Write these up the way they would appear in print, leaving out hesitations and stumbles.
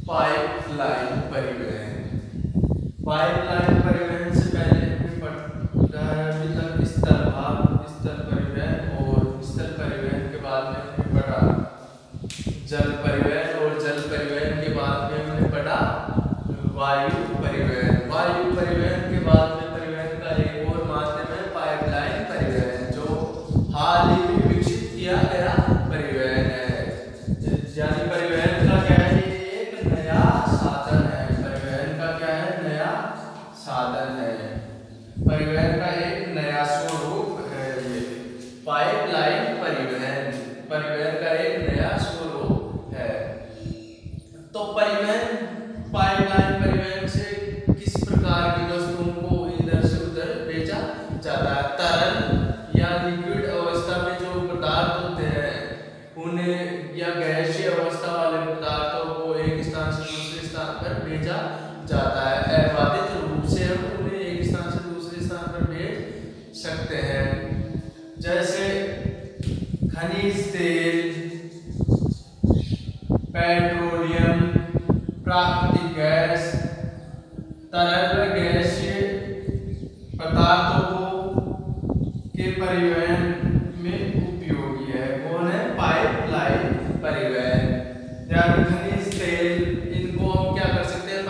Pipeline परिवहन। Pipeline परिवहन से पहले हमने पढ़ा है अभी तक स्थल भाग, स्थल परिवहन, और स्थल परिवहन के बाद में हमने पढ़ा जल परिवहन, और जल परिवहन के बाद में हमने पढ़ा वायु परिवहन। वायु परिवहन के बाद में परिवहन का एक और माध्यम है पाइपलाइन परिवहन, जो हाल ही में विकसित किया गया परिवहन है। यानी परिवहन का क्या है, एक नया साधन है। परिवहन का क्या है, नया साधन है। परिवहन का एक नया स्वरूप है ये पाइपलाइन परिवहन। परिवहन का एक नया स्वरूप है। तो परिवहन, पाइपलाइन परिवहन से किस प्रकार की वस्तुओं को इधर से उधर भेजा जाता है। तरल या लिक्विड अवस्था में जो पदार्थ होते हैं उन्हें, या गैसीय अवस्था वाले पदार्थों को एक स्थान से दूसरे स्थान पर भेजा जाता है। अबाधित रूप से हम उन्हें एक स्थान से दूसरे स्थान पर भेज सकते हैं। जैसे खनिज तेल, पेट्रोलियम, प्राकृतिक गैस, तरल व गैसीय पदार्थों के परिवहन में उपयोगी है। कौन है, पाइपलाइन परिवहन। यानी खनिज तेल, इनको हम क्या कर सकते हैं,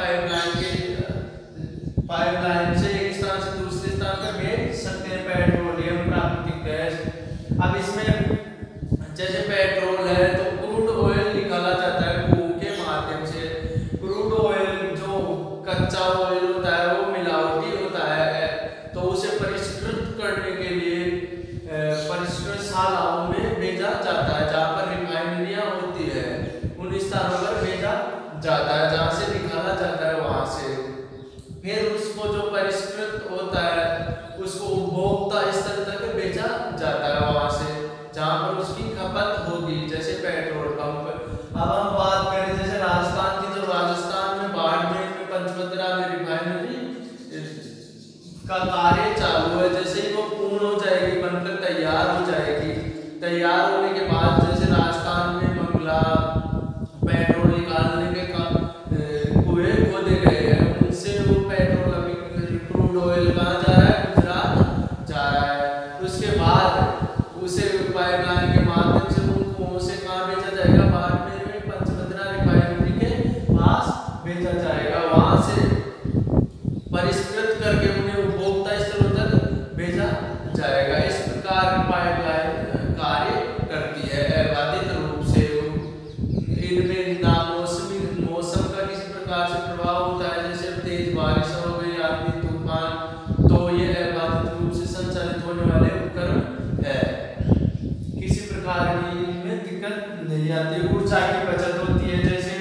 पाइपलाइन से एक स्थान से दूसरे स्थान पर भेज सकते हैं। पेट्रोलियम, प्राकृतिक गैस। अब इसमें जैसे पेट्रोल है तो क्रूड ऑयल निकाला जाता है कुओं के माध्यम से। क्रूड ऑयल जो कच्चा ऑयल होता है वो मिलावटी होता है, तो उसे परिष्कृत करने के लिए परिष्कृत शालाओं में भेजा जाता है, जहाँ पर रिफाइनरियां होती है उन स्थानों पर भेजा जाता है, जहाँ से निकाला जाता है वहां से। फिर उसको जो परिष्कृत होता है उसको उपभोक्ता स्तर तक भेजा जाता है वहां से, जहाँ पर उसकी खपत होगी। जैसे पेट्रोल पंप। अब हम बात करें जैसे राजस्थान की, जो राजस्थान में बाड़मेर में पंचपतरा में रिफाइनरी का कार्य चालू है। जैसे ही वो पूर्ण हो जाएगी, बनकर तैयार हो जाएगी, तैयार होने के बाद जैसे राजस्थान में मंगला पेट्रोल निकालने के कुएं खोदे गए हैं, उनसे वो पेट्रोल अभी क्रूड ऑयल कहाँ जा रहा है, गुजरात जा रहा है। उसके बाद उसे पाइपलाइन के माध्यम से उन कुओं से कहाँ भेजा जाएगा, बाड़मेर में पंचपतरा रिफाइनरी के पास भेजा जाएगा। वहां से परिष्कृत करके उन्हें उपभोक्ता स्थलों तक भेजा जाएगा। इस प्रकार पाइपलाइन कार्य करती है अबाधित रूप से। इनमें मौसम का किसी प्रकार से प्रभाव होता है, जैसे तेज बारिश हो गई, आंधी तूफान, तो ये अबाधित रूप से संचालित होने वाले उपकरण है। किसी प्रकार की इनमें दिक्कत नहीं आती। ऊर्जा की बचत होती है। जैसे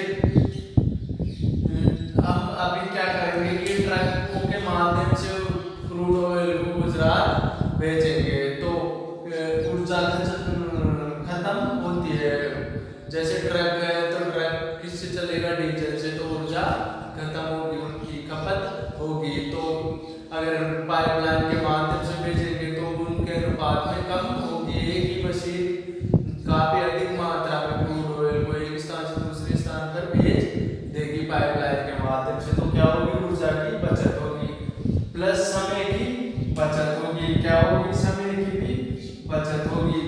हम अभी क्या करेंगे कि ट्रकों के माध्यम से क्रूड ऑयल को गुजरात भेजेंगे, तो ऊर्जा खत्म होती है। जैसे ट्रक है तो ट्रक किससे चलेगा, डीजल से, तो ऊर्जा खत्म होगी, उनकी खपत होगी। तो अगर पाइपलाइन के माध्यम से भेजेंगे तो उनके अनुपात में कम होगी। एक ही मशीन काफी अधिक मात्रा में क्रूड ऑयल को एक स्थान से दूसरे स्थान पर भेज देगी पाइपलाइन के माध्यम से। तो क्या होगी, ऊर्जा की बचत होगी, प्लस समय की बचत होगी। क्या होगी, समय की भी बचत होगी।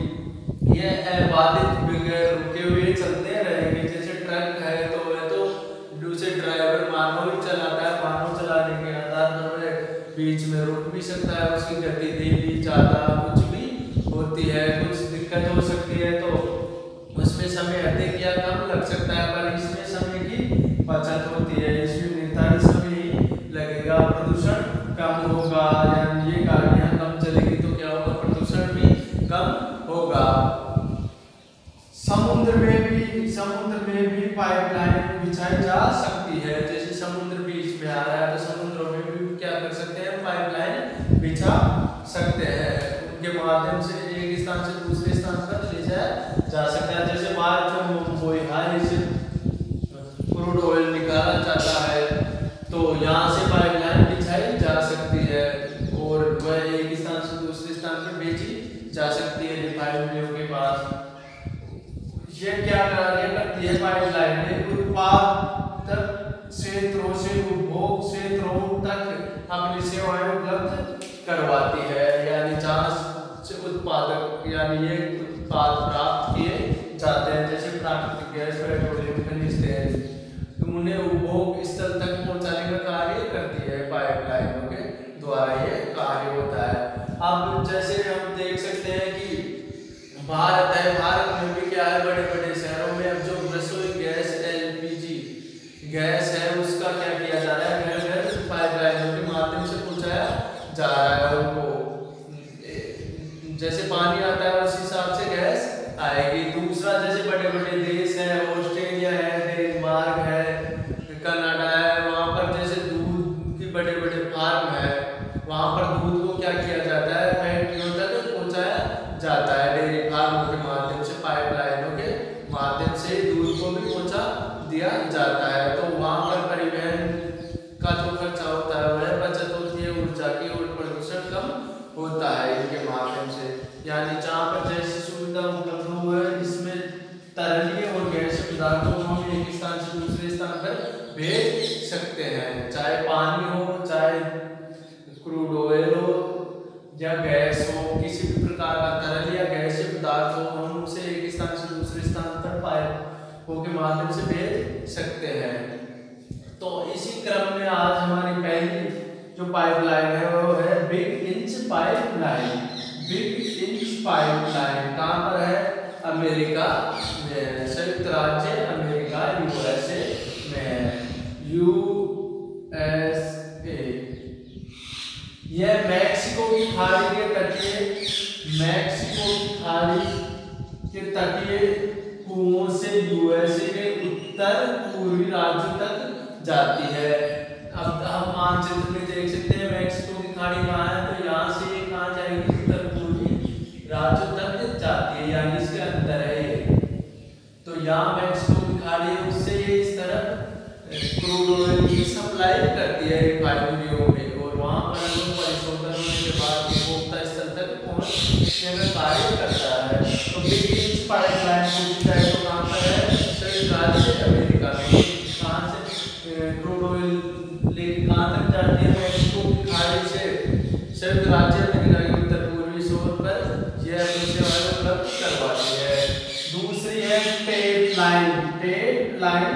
यह अबाधित बगैर रुके हुए चलते रहेंगे। जैसे ट्रक है तो वह तो दूसरे ड्राइवर मानव ही चलाता है, मानव चलाने के आधार पर वह बीच में रुक भी सकता है। उसकी गति धीमी, ज्यादा, कुछ भी होती है, कुछ दिक्कत हो सकती है, तो उसमें समय अधिक या कम लग सकता है, पर इसमें समय की बचत होती है। इसमें निर्धारित समय ही लगेगा, प्रदूषण कम होगा। यानी ये गाड़ियां कम चलेगी तो क्या होगा, प्रदूषण भी कम होगा। समुद्र में भी पाइपलाइन बिछाई जा सकती है। जैसे समुद्र बीच में आ रहा है तो समुद्रों में भी क्या कर सकते हैं, पाइपलाइन बिछा सकते हैं। उनके माध्यम से एक स्थान से दूसरे स्थान पर ले जाया जा सकता है। जैसे भारत में मोहाली से क्रूड ऑयल निकाला जाता है तो यहाँ से पाइपलाइन बिछाई जा सकती है और वह एक स्थान से दूसरे स्थान पर भेजी जा सकती है रिफाइनरियों के पास। ये क्या कार्य करती है पाइपलाइन। उत्पादक क्षेत्रों से उपभोग क्षेत्रों तक अपनी सेवाएं उपलब्ध करवाती है, यानी जहाँ से उत्पादक यानी ये उत्पाद प्राप्त किए जाते हैं जैसे प्राकृतिक गैस, पेट्रोलियम, खनिज तेल, तो उन्हें उपभोग स्थल तक पहुंचाने का कार्य करती है पाइपलाइनों के द्वारा, ये कार्य होता है। अब जैसे हम देख सकते हैं कि भारत है, भारत में भी क्या है, बड़े बड़े शहरों में अब जो रसोई गैस LPG गैस है उसका क्या किया जा रहा है, घर घर पाइपलाइनों के माध्यम से पहुंचाया जा रहा है उनको। जैसे पानी आता है उस हिसाब से गैस आएगी। दूसरा जैसे बड़े बड़े देश हैं, ऑस्ट्रेलिया है, डेनमार्क है, कनाडा है, वहाँ पर जैसे दूध की बड़े बड़े फार्म है, वहाँ पर दूध को क्या किया जाता है, फैक्ट्रियों तक पहुँचाया जाता है डेयरी फार्मों के माध्यम से, पाइपलाइनों के माध्यम से दूध को भी पहुँचा दिया जाता है। तो वहाँ पर परिवहन का जो खर्चा होता है वह बचत होती है ऊर्जा की, और प्रदूषण कम होता है इनके माध्यम से। यानी जहाँ पर जैसी सुविधा उपलब्ध हो है, इसमें तरलीय और गैसीय पदार्थों को हम एक स्थान से दूसरे स्थान पर भेज सकते हैं, चाहे पानी हो, चाहे क्रूड ऑयल हो या गैस हो, किसी भी प्रकार का तरल या गैसीय पदार्थ हो, हम उसे एक स्थान से दूसरे स्थान पर पाइपों के माध्यम से भेज सकते हैं। तो इसी क्रम में आज हमारी पहली जो पाइपलाइन है वो है big inch pipeline. Big inch pipeline कहाँ पर है, अमेरिका में, संयुक्त राज्य अमेरिका USA में, USA। यह मैक्सिको की खाड़ी के तटीय, मैक्सिको की खाड़ी के तटीय कुओं से USA के उत्तर पूर्वी राज्यों तक जाती है। अब हम मानचित्र में देख सकते हैं मैक्सिको की खाड़ी कहाँ है, तो यहाँ से ये कहाँ जाएगी, उत्तर पूर्वी राज्यों तक जाती है, यानी इसके अंदर है ये। तो यहाँ मैक्सिको की खाड़ी है, उससे ये इस तरफ क्रूड ऑयल की सप्लाई करती है रिफाइनरियों में, और वहाँ पर परिशोधन होने के बाद उपभोक्ता स्थल तक पहुँचने का कार्य करता है। तो बिग इंच पाइपलाइन पूछी जाए तो कहाँ पर है, संयुक्त राज्य अमेरिका में। कहाँ से क्रूड ऑयल लेके कहाँ तक जाती है, मैक्सिको की खाड़ी से संयुक्त राज्य अमेरिका के उत्तर पूर्वी छोर पर यह सेवाएं उपलब्ध करवाती है। दूसरी है tape line, tape line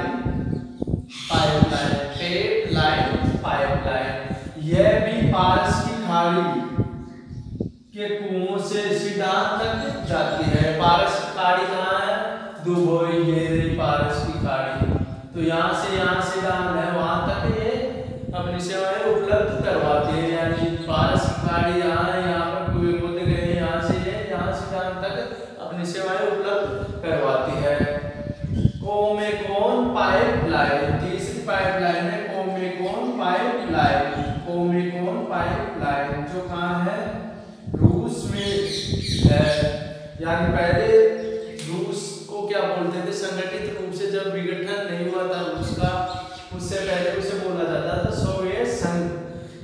pipeline, tape line pipeline. यह भी पारस की खाड़ी के कुओं से सीडान तक जाती है। पारस की खाड़ी कहाँ है, दुबई, ये रही पारस की खाड़ी। तो यहाँ से सीडान है, वहाँ तक ये अपनी सेवाएं उपलब्ध करवाती है, यानी पारस की खाड़ी यहाँ है, यहाँ पर कुएं खोदे गए हैं, यहाँ से ये यहाँ सीडान तक अपनी सेवाएं उपलब्ध करवाती है। कोमेकोन पाइपलाइन, तीसरी पाइपलाइन है कोमेकोन पाइपलाइन। कोमेकोन पाइपलाइन जो कहाँ है, रूस में है। यानी पहले रूस को क्या बोलते थे, संगठित रूप से जब विघटन नहीं हुआ था रूस का, उससे पहले उसे बोला जाता था सोवियत संघ।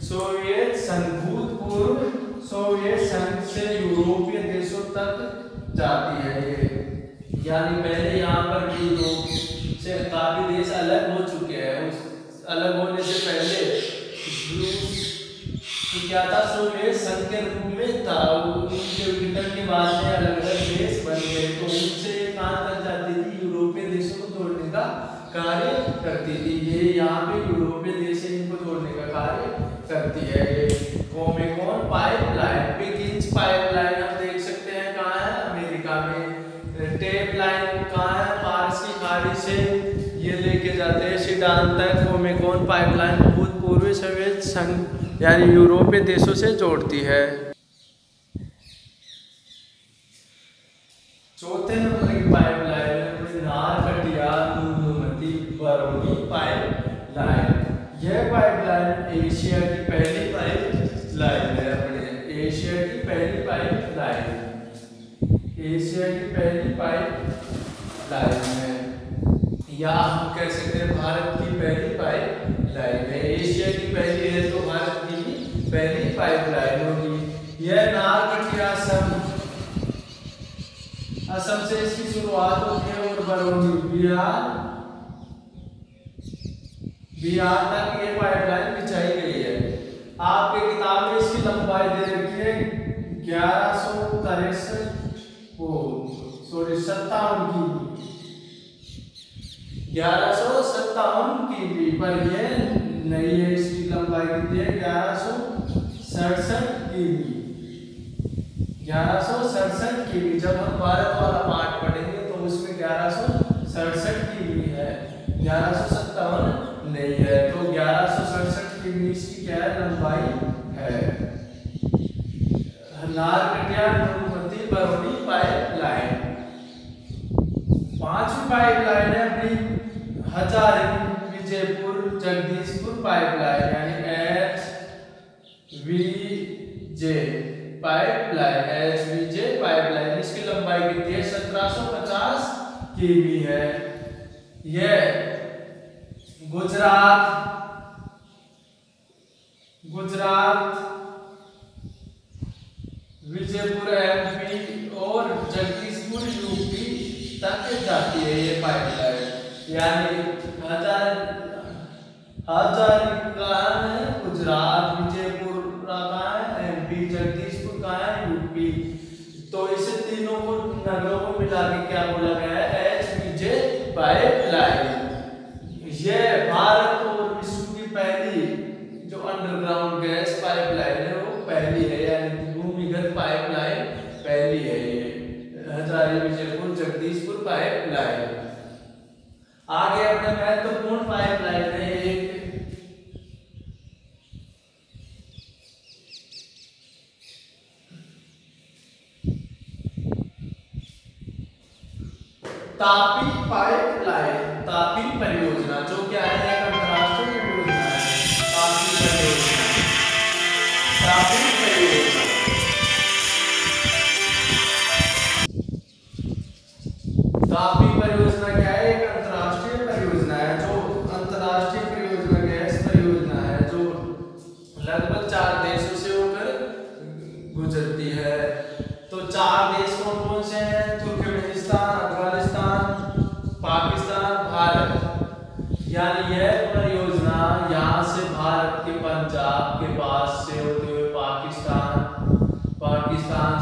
सोवियत संघ भूतपूर्व सोवियत संघ से यूरोपीय देशों तक जाती है ये। यानी पहले यहाँ पर यूरोप से काफी देश अलग हो चुके हैं। उस अलग होने से पहले रूस क्या था, सोवियत संघ के रूप में था। उनके विघटन के बाद में अलग अलग देश बन गए, तो उनसे कहाँ तक जाती थी, यूरोपीय देशों को जोड़ने का कार्य करती थी। ये यहाँ पे यूरोपीय देश इनको जोड़ने का कार्य करती है। ये कोमेकोन पाइपलाइन, बिग इंच पाइपलाइन हम देख सकते हैं कहाँ है, अमेरिका में। टेप लाइन कहाँ है, पारस की खाड़ी से ये लेके जाते हैं सीडान तक। कोमेकोन पाइपलाइन भूतपूर्व सोवियत संघ यानी यूरोपीय देशों से जोड़ती है। चौथे नंबर की पाइपलाइन है नारकटिया नुनमती बरौनी पाइपलाइन। यह पाइपलाइन एशिया की पहली पाइपलाइन है, अपने एशिया की पहली पाइपलाइन, एशिया की पहली पाइपलाइन है, या हम कह सकते हैं भारत की पहली पाइपलाइन है। एशिया की पहली है तो भारत की भी पहली पाइपलाइन होगी। यह नारकटिया असम से इसकी शुरुआत होती है और बरौनी बिहार तक ये पाइपलाइन बिछाई गई है। आपके किताब में इसकी लंबाई दे रखी है 1157 की, पर ये नहीं है। इसकी लंबाई कितनी है? 1167 की। जब हम भारत वाला पार्ट पढ़ेंगे तो उसमें 1167 की है, 1157 नहीं है। तो 1167 की इसकी क्या है? लंबाई है। नारकटिया नुनमती बरौनी पाइपलाइन। पांचवी पाइपलाइन है अपनी हजारी विजयपुर जगदीशपुर पाइपलाइन, यानी HVJ पाइपलाइन। इसकी लंबाई कितनी है? 1750 किमी है। यह गुजरात विजयपुर MP और जगदीशपुर UP तक जाती है ये पाइपलाइन। यानी गुजरात, विजयपुर MP, जगदीशपुर UP। तो इसे तीनों को नगरों को मिला के क्या बोला गया है? HVJ pipeline. यह भारत और विश्व की पहली जो अंडरग्राउंड गैस पाइपलाइन है वो पहली है, यानी भूमिगत पाइपलाइन पहली है ये हजारी विजयपुर जगदीशपुर पाइपलाइन। आगे अपने महत्वपूर्ण पाइपलाइन है एक तापी पाइपलाइन, तापी परियोजना, जो क्या है? एक अंतरराष्ट्रीय परियोजना है। तापी परियोजना क्या है? एक अंतरराष्ट्रीय परियोजना है, जो अंतरराष्ट्रीय परियोजना गैस परियोजना है, जो लगभग 4 देशों से होकर गुजरती है। तो 4 देश कौन कौन से हैं? तुर्कमेनिस्तान, अफगानिस्तान, पाकिस्तान, भारत। यानी यह परियोजना यहाँ से भारत के पंजाब के पास से होते हुए पाकिस्तान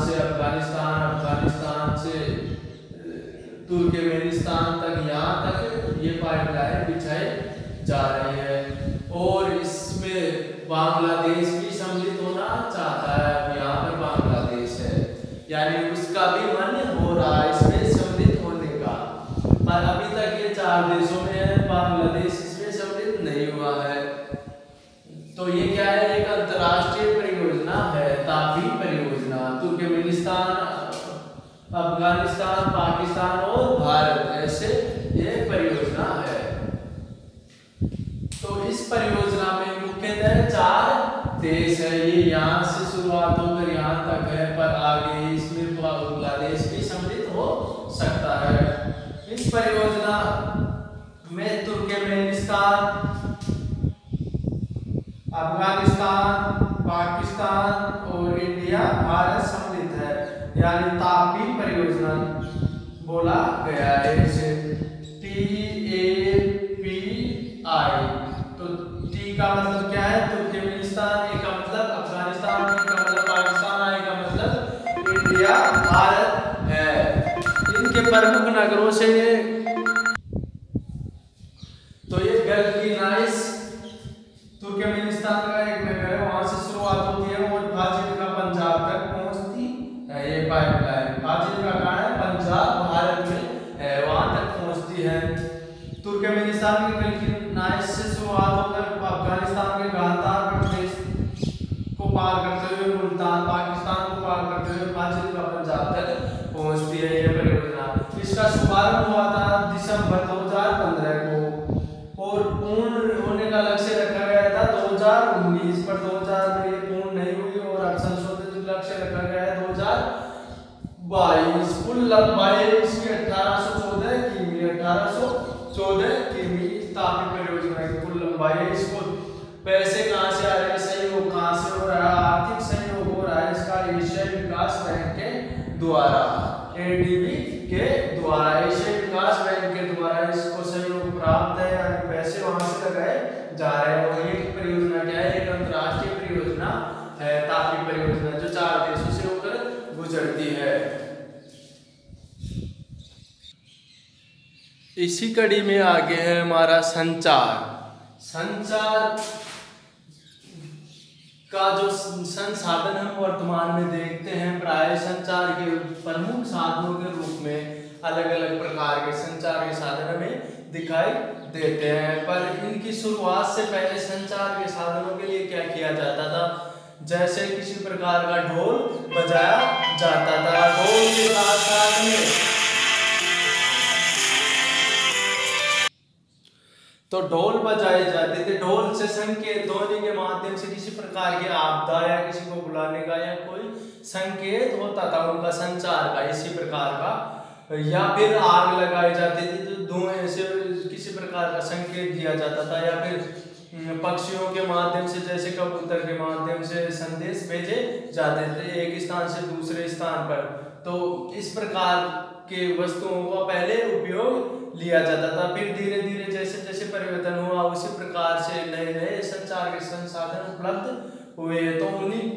से अफगानिस्तान से तुर्कमेनिस्तान तक, यहाँ तक ये पाइपलाइन बिछाई जा रही है। और इसमें बांग्लादेश भी सम्मिलित होना चाहता है। अब यहाँ पर बांग्लादेश है, यानी उसका भी मन हो रहा है इसमें सम्मिलित होने का, पर अभी तक ये 4 देशों में है, बांग्लादेश इसमें सम्मिलित नहीं हुआ है। तो ये क्या है? एक अंतरराष्ट्रीय परियोजना है, तापी परियोजना। तुर्कमेनिस्तान, अफगानिस्तान, पाकिस्तान और भारत, ऐसे ये परियोजना है। तो इस परियोजना में मुख्यतः 4 देश है। ये यहाँ से शुरुआत होकर यहाँ तक है, पर आगे इसमें बांग्लादेश भी सम्मिलित हो सकता है। इस परियोजना में तुर्कमेनिस्तान, अफगानिस्तान, पाकिस्तान और इंडिया, भारत सम्मिलित है, यानी तापी परियोजना बोला गया है इसे TAPI। तो T का मतलब क्या है? तुर्कमेनिस्तान, A का मतलब अफगानिस्तान, B का मतलब पाकिस्तान, I का मतलब इंडिया, भारत है। इनके प्रमुख नगरों से तो ये गल्गिनाइस तुर्कमेनिस्तान का एक नगर है, वहां से शुरुआत होती है और फाजिल्का पंजाब तक पहुंचती है ये पाइपलाइन। फाजिल्का कहाँ है? पंजाब, भारत में है, वहां तक पहुंचती है। तुर्कमेनिस्तान के गल्गिनाइस से शुरुआत होकर अफगानिस्तान के गांधार प्रदेश को पार करते हुए मुल्तान, पाकिस्तान को पार करते हुए फाजिल्का पंजाब तक पहुंचती है ये परियोजना। इसका शुभारंभ हुआ था दिसंबर 2015 को और पूर्ण होने का लक्ष्य रखा गया था 2019, पर 2000 में ये पूर्ण नहीं हुई और अब संशोधित लक्ष्य रखा गया है 2022। कुल लंबाई इसकी 1814 किमी तापी परियोजना की कुल लंबाई है। इसको पैसे कहाँ से आ रहे हैं? सहयोग कहाँ से हो रहा है? आर्थिक सहयोग हो रहा है इसका एशियाई विकास बैंक के द्वारा, ADB के द्वारा, एशियन विकास बैंक के द्वारा इसको सहयोग प्राप्त है, यानी पैसे वहां से लगाए जा रहे हैं। और ये परियोजना क्या है, एक अंतरराष्ट्रीय परियोजना है, तापी परियोजना, जो 4 देशों से होकर गुजरती है। इसी कड़ी में आगे है हमारा संचार। संचार का जो संसाधन हम वर्तमान में देखते हैं, प्राय संचार के प्रमुख साधनों के रूप में अलग अलग प्रकार के संचार के साधन हमें दिखाई देते हैं। पर इनकी शुरुआत से पहले संचार के साधनों के लिए क्या किया जाता था, जैसे किसी प्रकार का ढोल बजाया जाता था। ढोल के साथ साथ में तो ढोल बजाए जाते थे। ढोल से संकेत ध्वनि के माध्यम से किसी प्रकार की आपदा या किसी को बुलाने का या कोई संकेत होता था उनका संचार का, इसी प्रकार का। या फिर आग लगाई जाती थी तो धुएं से किसी प्रकार का संकेत दिया जाता था, या फिर पक्षियों के माध्यम से जैसे कबूतर के माध्यम से संदेश भेजे जाते थे एक स्थान से दूसरे स्थान पर। तो इस प्रकार के वस्तुओं का पहले उपयोग लिया जाता था। फिर धीरे धीरे जैसे जैसे परिवर्तन हुआ, उसी प्रकार से नए नए संचार के संसाधन उपलब्ध हुए। तो उन्हीं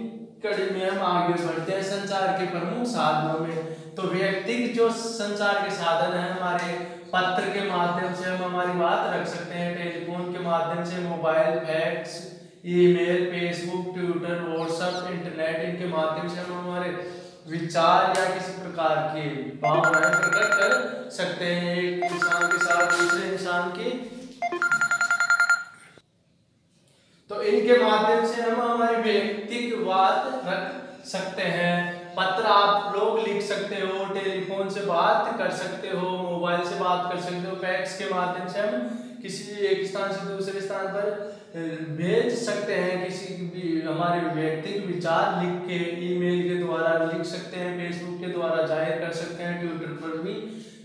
कड़ी में हम आगे बढ़ते हैं संचार के प्रमुख साधनों में। तो व्यक्तिगत जो संचार के साधन है, हमारे पत्र के माध्यम से हम हमारी बात रख सकते हैं, टेलीफोन के माध्यम से, mobile, fax, email, Facebook, Twitter, WhatsApp, internet, इनके माध्यम से हम हमारे विचार या किसी प्रकार की भावनाएं प्रकट कर सकते हैं एक इंसान के साथ दूसरे इंसान की। तो इनके माध्यम से हम हमारी व्यक्तिगत बात रख सकते हैं। पत्र आप लोग लिख सकते हो, टेलीफोन से बात कर सकते हो, मोबाइल से बात कर सकते हो, फैक्स के माध्यम से हम किसी एक स्थान से दूसरे स्थान पर भेज सकते हैं किसी भी हमारे व्यक्तिगत विचार लिख के। ईमेल के द्वारा लिख सकते हैं, फेसबुक के द्वारा जाहिर कर सकते हैं, ट्विटर पर भी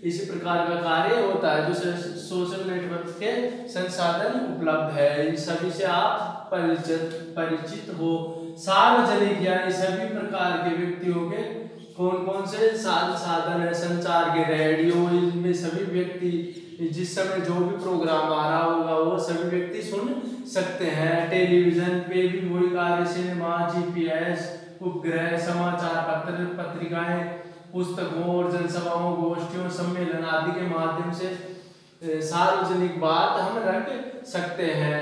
इसी प्रकार का कार्य होता है। जो सोशल नेटवर्क के संसाधन उपलब्ध है, इन सभी से आप परिचित हो। सार्वजनिक यानी सभी प्रकार के व्यक्तियों के कौन कौन से साधन है संचार के, रेडियो, इनमें सभी व्यक्ति जिस समय जो भी प्रोग्राम आ रहा होगा वो सभी व्यक्ति सुन सकते हैं। टेलीविजन पे भी वही कार्य, सिनेमा, GPS, उपग्रह, समाचार पत्र, पत्रिकाएं, पुस्तकों और जनसभाओं, गोष्ठियों, सम्मेलन आदि के माध्यम से सार्वजनिक बात हम रख सकते हैं।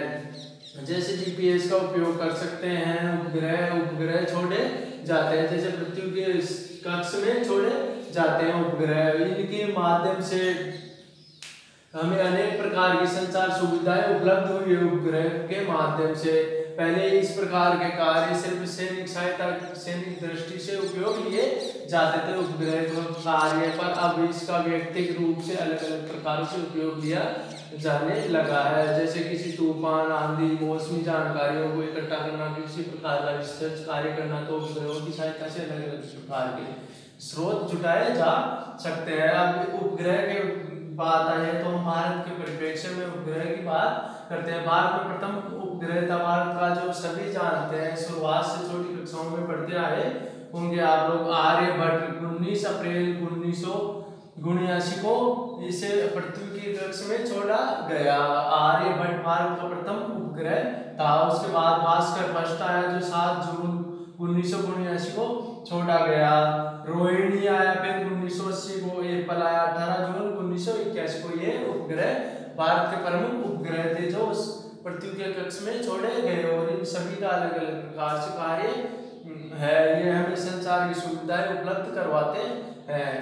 जैसे GPS का उपयोग कर सकते हैं, उपग्रह छोड़े जाते हैं, जैसे पृथ्वी के कक्ष में छोड़े जाते हैं उपग्रह। इनके माध्यम से हमें अनेक प्रकार की संचार सुविधाएं उपलब्ध हुई है उपग्रह के माध्यम से। पहले इस प्रकार के कार्य सिर्फ सैनिक सहायता, सैनिक दृष्टि से उपयोग लिए जाते थे उपग्रह कार्य, पर अब इसका व्यक्तिगत रूप से अलग अलग प्रकारों से उपयोग लिया जाने लगा है। जैसे किसी तूफान, आंधी, मौसमी जानकारियों को इकट्ठा करना, किसी प्रकार का रिसर्च कार्य करना, तो उपग्रहों की सहायता से अलग अलग प्रकार के स्रोत जुटाए जा सकते हैं। अब उपग्रह के बात आए तो हम भारत के परिप्रेक्ष्य में उपग्रह की बात करते हैं। भारत में प्रथम उपग्रह था भारत का, जो सभी जानते हैं, शुरुआत से छोटी कक्षाओं में पढ़ते आए होंगे आप लोग। आर्यभट्ट 19 अप्रैल 1979 को इसे पृथ्वी की कक्ष में छोड़ा गया। आर्यभट्ट भारत का प्रथम उपग्रह था। उसके बाद भास्कर फर्स्ट आया जो 7 जून 1979 को छोड़ा गया। रोहिणी आया फिर 1980 को, एप्पल आया 18 जून 1981 को। ये उपग्रह भारत के प्रमुख उपग्रह थे जो पृथ्वी के कक्ष में छोड़े गए, और इन सभी का अलग अलग प्रकार से कार्य है। ये हमें संचार की सुविधाएं उपलब्ध करवाते हैं।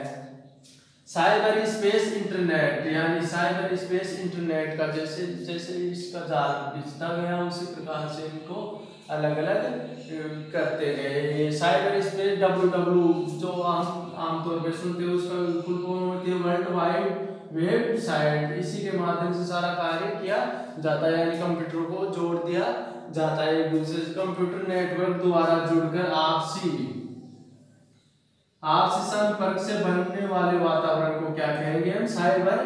साइबर स्पेस इंटरनेट यानी साइबर स्पेस इंटरनेट का जैसे जैसे इसका जाल बिछता गया उसी प्रकार से इनको अलग अलग करते गए। ये साइबर स्पेस WW जो आमतौर पर सुनते हो उसका फुल फॉर्म होती है वर्ल्ड वाइड वेबसाइट। इसी के माध्यम से सारा कार्य किया जाता है, यानी कंप्यूटर को जोड़ दिया जाता है एक दूसरे से। कंप्यूटर नेटवर्क द्वारा जुड़कर आपसी संपर्क से बनने वाले वातावरण को क्या कहेंगे हम? Cyber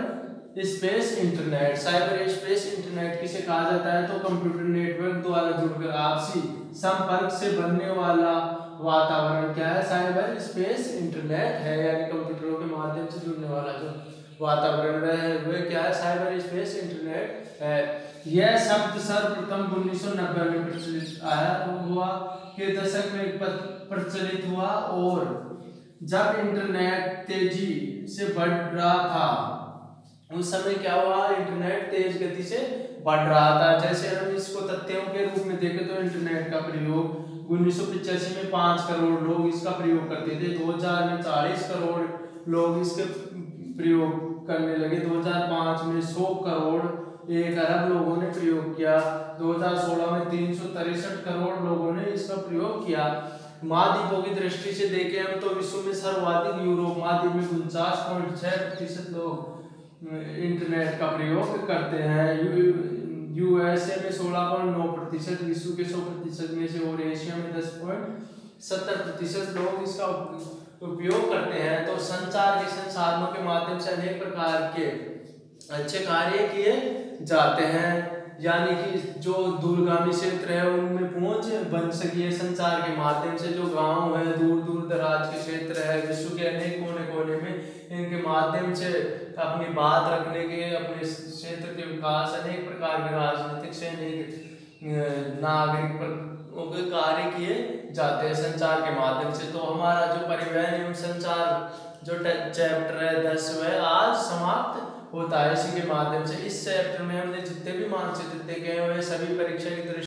space internet. Cyber space internet किसे कहा जाता है? तो कंप्यूटर नेटवर्क द्वारा जुड़कर आपसी संपर्क से बनने वाला वातावरण क्या है, साइबर स्पेस इंटरनेट है, यानी कंप्यूटरों के माध्यम से जुड़ने वाला जो वातावरण वह क्या है, साइबर स्पेस इंटरनेट है। यह शब्द सर्वप्रथम 1990 में प्रचलित हुआ के दशक में प्रचलित हुआ, और जब इंटरनेट तेजी से बढ़ रहा था उस समय क्या हुआ, इंटरनेट तेज गति से बढ़ रहा था। जैसे हम इसको तथ्यों के रूप में देखें तो इंटरनेट का प्रयोग 1985 में 5 करोड़ लोग इसका प्रयोग करते थे, 2000 में 40 करोड़ लोग इसके प्रयोग करने लगे, 2005 में 100 करोड़ 1 अरब लोगों ने प्रयोग किया, 2016 में 363 करोड़ लोगों ने इसका प्रयोग किया। महाद्वीपों की दृष्टि से देखें हम तो विश्व में सर्वाधिक यूरोप महाद्वीप में 49.6% लोग इंटरनेट का प्रयोग करते हैं, यूएसए में 16.9%, विश्व के 100% में से, और एशिया में 10.70% लोग इसका उपयोग करते हैं। तो संचार के संसाधनों के माध्यम से अनेक प्रकार के अच्छे कार्य किए जाते हैं, यानी कि जो दूरगामी क्षेत्र है उनमें पहुंच बन सकी है संचार के माध्यम से। जो गांव है, दूर दूर दराज के क्षेत्र है, विश्व के अनेक कोने कोने में इनके माध्यम से अपनी बात रखने के, अपने क्षेत्र के विकास, अनेक प्रकार के राजनीतिक, सैनिक, नागरिक कार्य किए जाते हैं संचार के माध्यम से। तो हमारा जो परिवहन एवं संचार जो चैप्टर है 10 वह आज समाप्त होता है इसी के माध्यम से। इस चैप्टर में हमने जितने भी मानचित्र देखे हैं वह सभी परीक्षा की दृष्टि